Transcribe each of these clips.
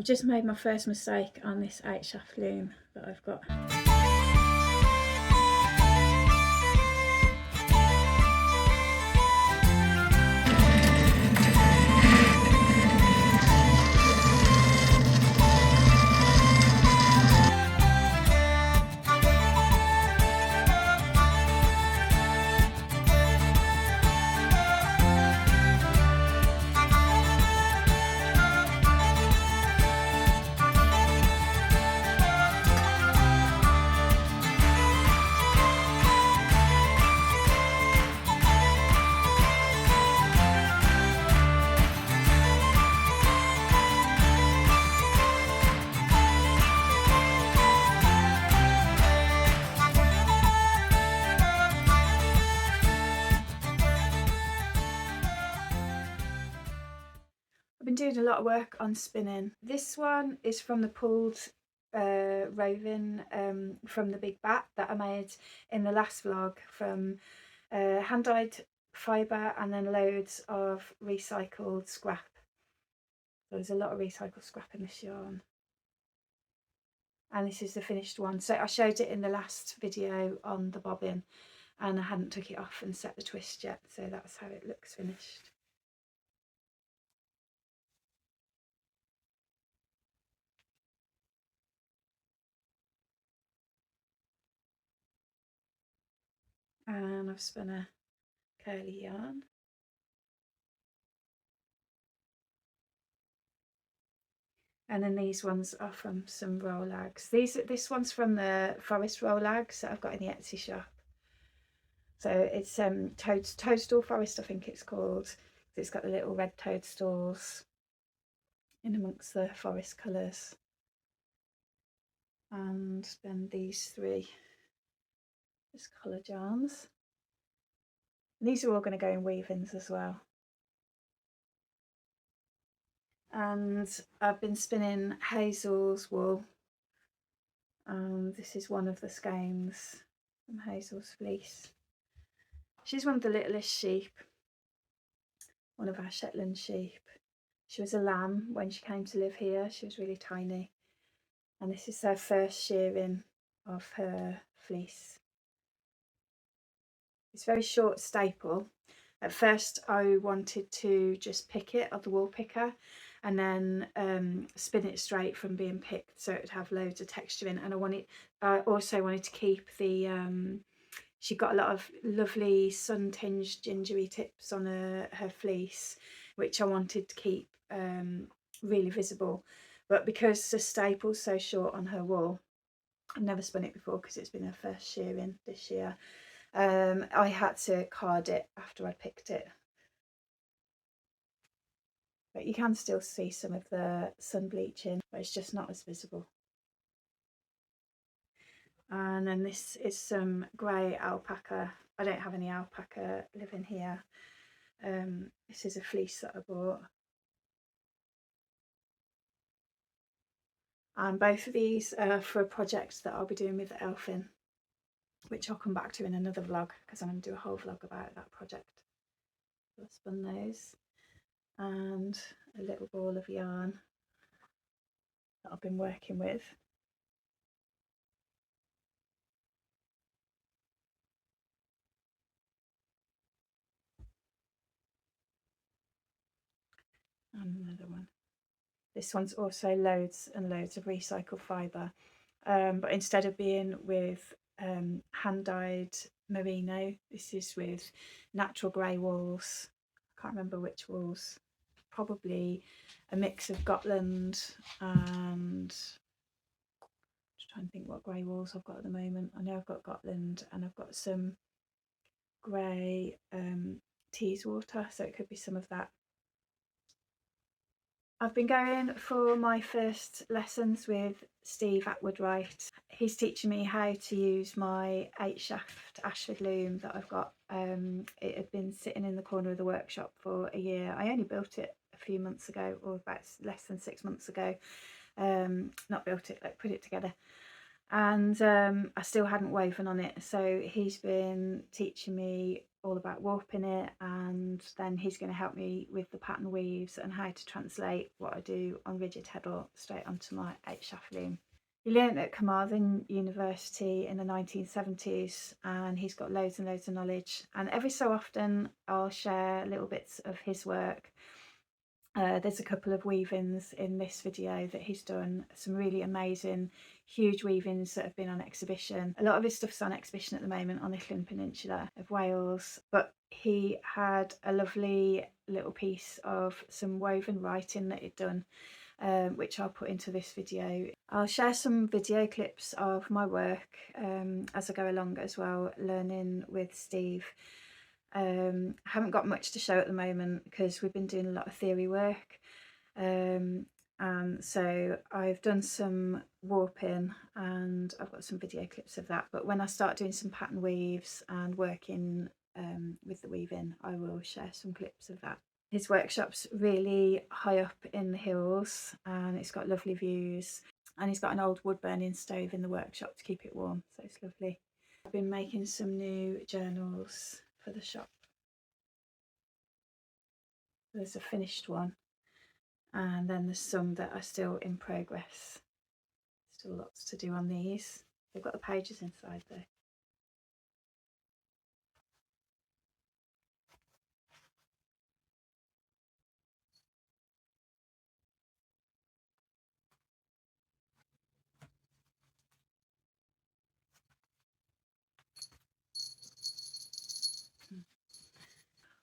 I've just made my first mistake on this 8-shaft loom that I've got. I've been doing a lot of work on spinning. This one is from the pulled roving from the big bat that I made in the last vlog from hand-dyed fibre and then loads of recycled scrap. There's a lot of recycled scrap in this yarn. And this is the finished one. So I showed it in the last video on the bobbin and I hadn't took it off and set the twist yet, so that's how it looks finished. And I've spun a curly yarn. And then these ones are from some rollags. This one's from the forest rollags that I've got in the Etsy shop. So it's toadstool forest, I think it's called. It's got the little red toadstools in amongst the forest colours. And then these three just coloured yarns. And these are all going to go in weavings as well. And I've been spinning Hazel's wool. This is one of the skeins from Hazel's fleece. She's one of the littlest sheep, one of our Shetland sheep. She was a lamb when she came to live here. She was really tiny. And this is her first shearing of her fleece. It's very short staple. At first I wanted to just pick it on the wool picker and then spin it straight from being picked so it would have loads of texture in. And I also wanted to keep the she got a lot of lovely sun-tinged gingery tips on her fleece, which I wanted to keep really visible. But because the staple's so short on her wool, I've never spun it before because it's been her first shearing this year, I had to card it after I'd picked it. But you can still see some of the sun bleaching, but it's just not as visible. And then this is some grey alpaca. I don't have any alpaca living here. This is a fleece that I bought. And both of these are for a project that I'll be doing with Elfie, which I'll come back to in another vlog because I'm going to do a whole vlog about that project. So I spun those. And a little ball of yarn that I've been working with. And another one. This one's also loads and loads of recycled fibre, but instead of being with hand-dyed merino, this is with natural grey wools. I can't remember which wools. Probably a mix of Gotland and just trying to think what grey wools I've got at the moment. I know I've got Gotland and I've got some grey Teeswater, so it could be some of that. I've been going for my first lessons with Steve Attwood Wright. He's teaching me how to use my 8-shaft Ashford loom that I've got. It had been sitting in the corner of the workshop for a year. I only built it a few months ago, or about less than 6 months ago. Not built it, like put it together. And I still hadn't woven on it, so he's been teaching me all about warping it, and then he's going to help me with the pattern weaves and how to translate what I do on rigid heddle straight onto my 8-shaft loom. He learnt at Carmarthen University in the 1970s, and he's got loads and loads of knowledge, and every so often I'll share little bits of his work. There's a couple of weavings in this video that he's done, some really amazing huge weavings that have been on exhibition. A lot of his stuff's on exhibition at the moment on the Lyn Peninsula of Wales, but he had a lovely little piece of some woven writing that he'd done, which I'll put into this video. I'll share some video clips of my work as I go along as well, learning with Steve. I haven't got much to show at the moment because we've been doing a lot of theory work, and so I've done some warping and I've got some video clips of that, but when I start doing some pattern weaves and working with the weaving, I will share some clips of that. His workshop's really high up in the hills and it's got lovely views, and he's got an old wood burning stove in the workshop to keep it warm, so it's lovely. I've been making some new journals for the shop. There's a finished one, and then there's some that are still in progress. Still lots to do on these. They've got the pages inside though.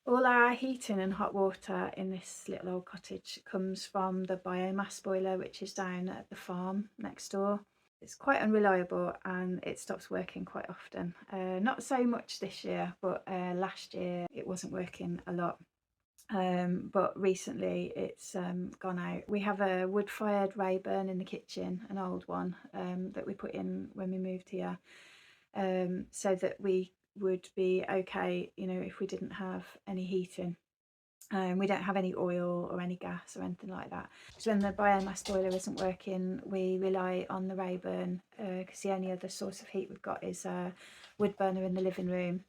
All our heating and hot water in this little old cottage comes from the biomass boiler, which is down at the farm next door. It's quite unreliable and it stops working quite often. Not so much this year, but last year it wasn't working a lot. But recently it's gone out. We have a wood-fired Rayburn in the kitchen, an old one that we put in when we moved here, so that we would be okay, you know, if we didn't have any heating. We don't have any oil or any gas or anything like that. So when the biomass boiler isn't working, we rely on the Rayburn, because the only other source of heat we've got is a wood burner in the living room.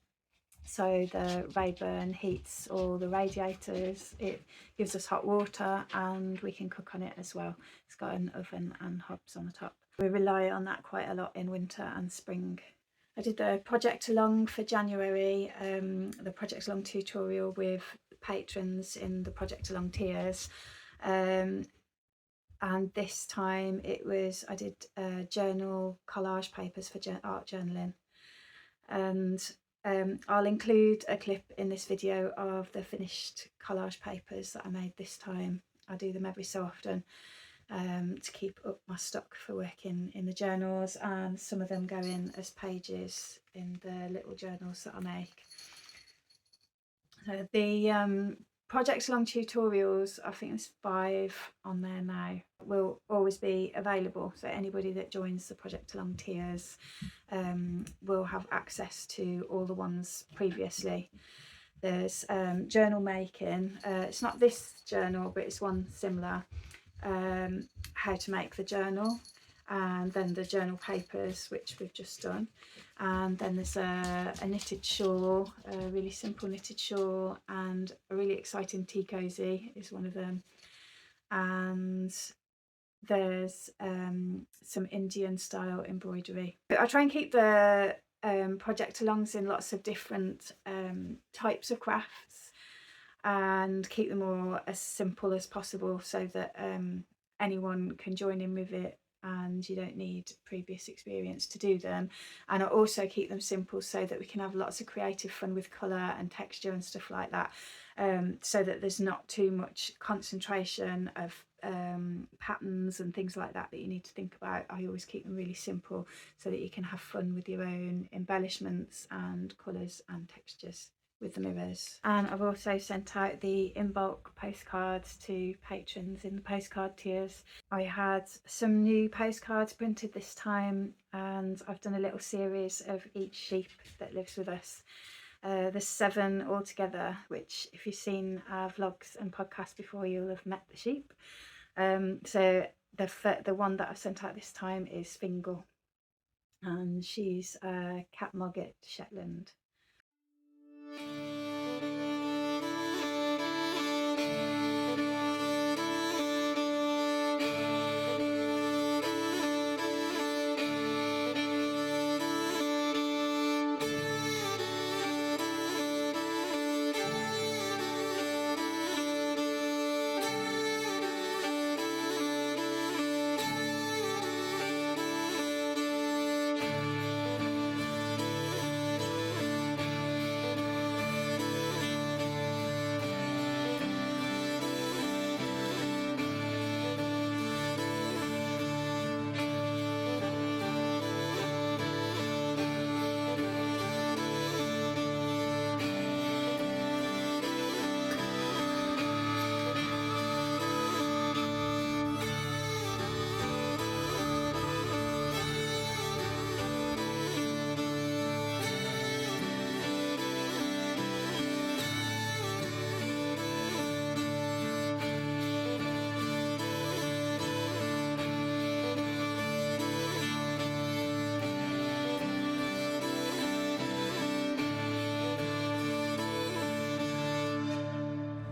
So the Rayburn heats all the radiators, it gives us hot water, and we can cook on it as well. It's got an oven and hobs on the top. We rely on that quite a lot in winter and spring. I did the project along for January, the project along tutorial with patrons in the project along tiers, and this time it was, I did journal collage papers for art journaling, and I'll include a clip in this video of the finished collage papers that I made this time. I do them every so often to keep up my stock for working in the journals, and some of them go in as pages in the little journals that I make. So the project along tutorials, I think there's 5 on there now, will always be available, so anybody that joins the project along tiers will have access to all the ones previously. There's journal making, it's not this journal but it's one similar, how to make the journal, and then the journal papers, which we've just done, and then there's a knitted shawl, a really simple knitted shawl, and a really exciting tea cosy is one of them, and there's some Indian style embroidery. I try and keep the project alongs in lots of different types of crafts and keep them all as simple as possible, so that anyone can join in with it and you don't need previous experience to do them. And I also keep them simple so that we can have lots of creative fun with colour and texture and stuff like that, so that there's not too much concentration of patterns and things like that you need to think about. I always keep them really simple so that you can have fun with your own embellishments and colours and textures with the mirrors. And I've also sent out the in bulk postcards to patrons in the postcard tiers. I had some new postcards printed this time, and I've done a little series of each sheep that lives with us. There's 7 altogether, which if you've seen our vlogs and podcasts before, you'll have met the sheep. So the one that I've sent out this time is Fingal, and she's a cat mogget Shetland.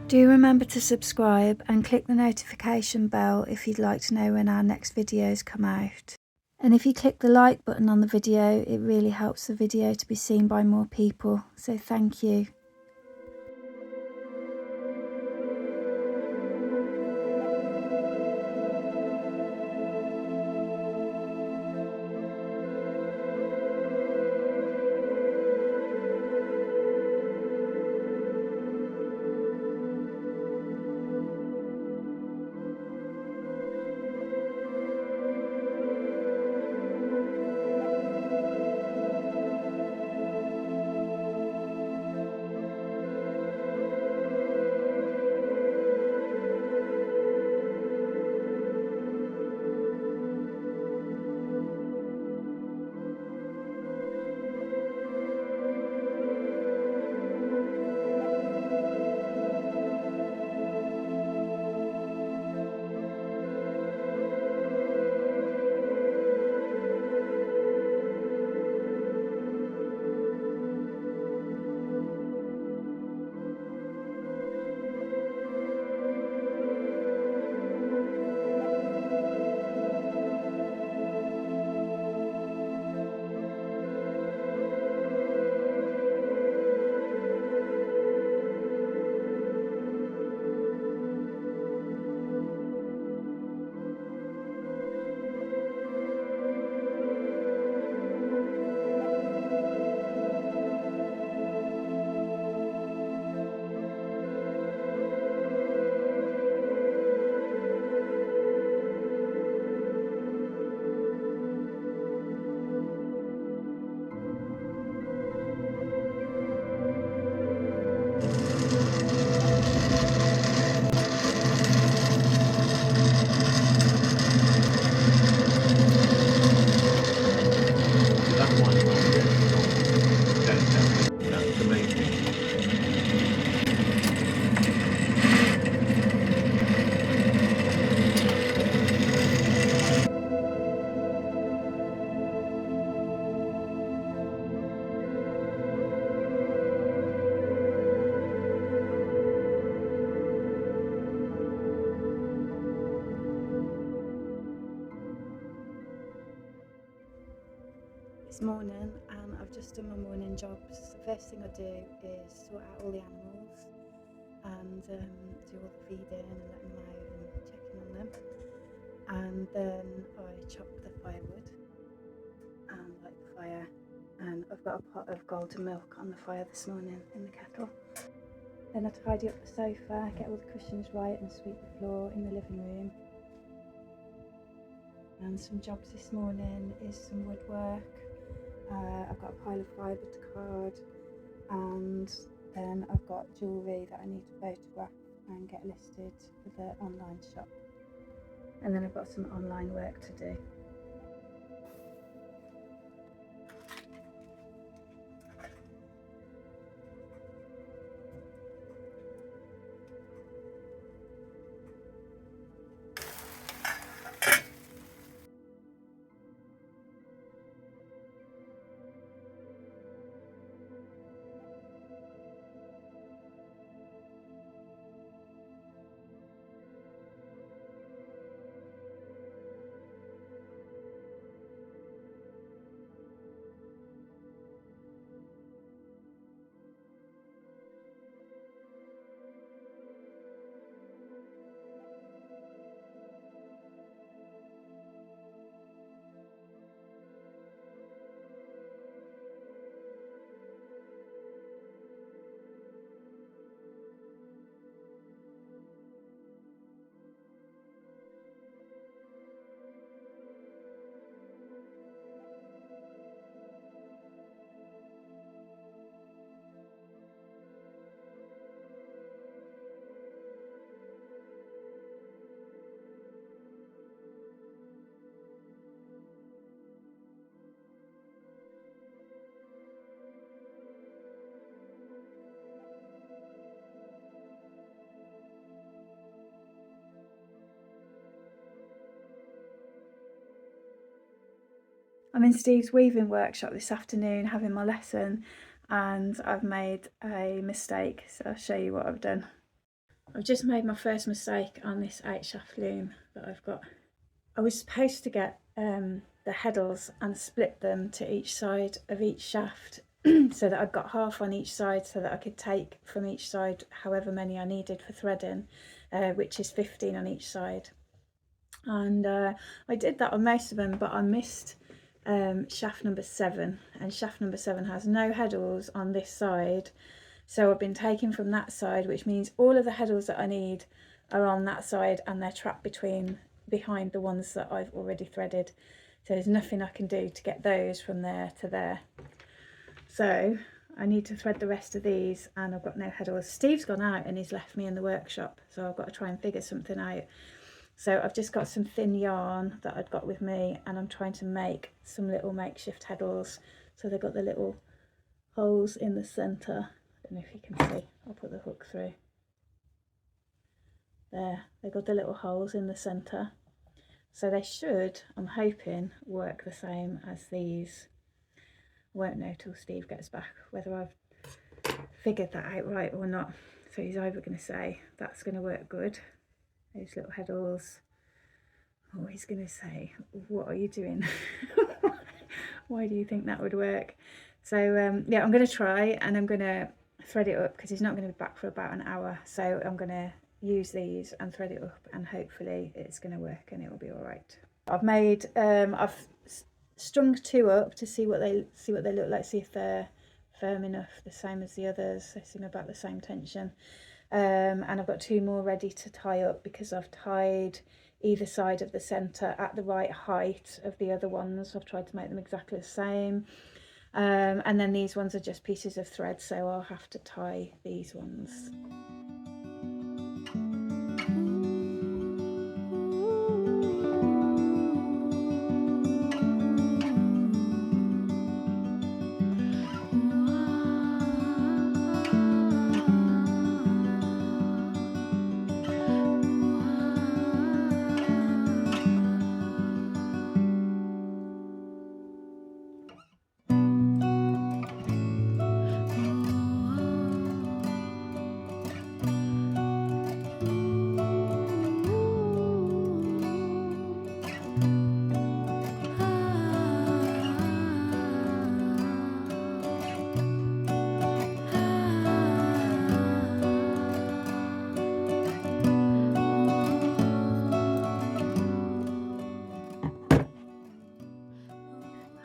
Do remember to subscribe and click the notification bell if you'd like to know when our next videos come out. And if you click the like button on the video, it really helps the video to be seen by more people, so thank you. It's morning and I've just done my morning jobs. The first thing I do is sort out all the animals and do all the feeding and letting them out and checking on them. And then I chop the firewood and light the fire. And I've got a pot of golden milk on the fire this morning in the kettle. Then I tidy up the sofa, get all the cushions right and sweep the floor in the living room. And some jobs this morning is some woodwork. I've got a pile of fibre to card, and then I've got jewellery that I need to photograph and get listed for the online shop. And then I've got some online work to do. I'm in Steve's weaving workshop this afternoon having my lesson, and I've made a mistake, so I'll show you what I've done. I've just made my first mistake on this 8-shaft loom that I've got. I was supposed to get the heddles and split them to each side of each shaft so that I've got half on each side, so that I could take from each side however many I needed for threading, which is 15 on each side. And I did that on most of them, but I missed shaft number 7, and shaft number 7 has no heddles on this side, so I've been taking from that side, which means all of the heddles that I need are on that side, and they're trapped behind the ones that I've already threaded, so there's nothing I can do to get those from there to there. So I need to thread the rest of these, and I've got no heddles. Steve's gone out and he's left me in the workshop, so I've got to try and figure something out. So I've just got some thin yarn that I'd got with me, and I'm trying to make some little makeshift heddles. So they've got the little holes in the centre. I don't know if you can see, I'll put the hook through. There, they've got the little holes in the centre. So they should, I'm hoping, work the same as these. I won't know till Steve gets back whether I've figured that out right or not. So he's either going to say that's going to work good, those little heddles, or he's going to say, what are you doing? Why do you think that would work? So yeah, I'm going to try, and I'm going to thread it up because he's not going to be back for about an hour. So I'm going to use these and thread it up, and hopefully it's going to work and it will be all right. I've made I've strung 2 up to see what they look like, see if they're firm enough, the same as the others. They seem about the same tension. And I've got 2 more ready to tie up because I've tied either side of the centre at the right height of the other ones. I've tried to make them exactly the same. And then these ones are just pieces of thread, so I'll have to tie these ones.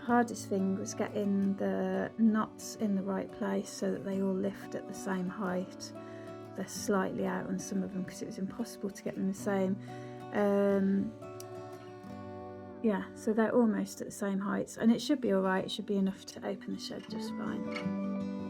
Hardest thing was getting the knots in the right place so that they all lift at the same height. They're slightly out on some of them because it was impossible to get them the same. Yeah, so they're almost at the same heights, and it should be all right. It should be enough to open the shed just fine.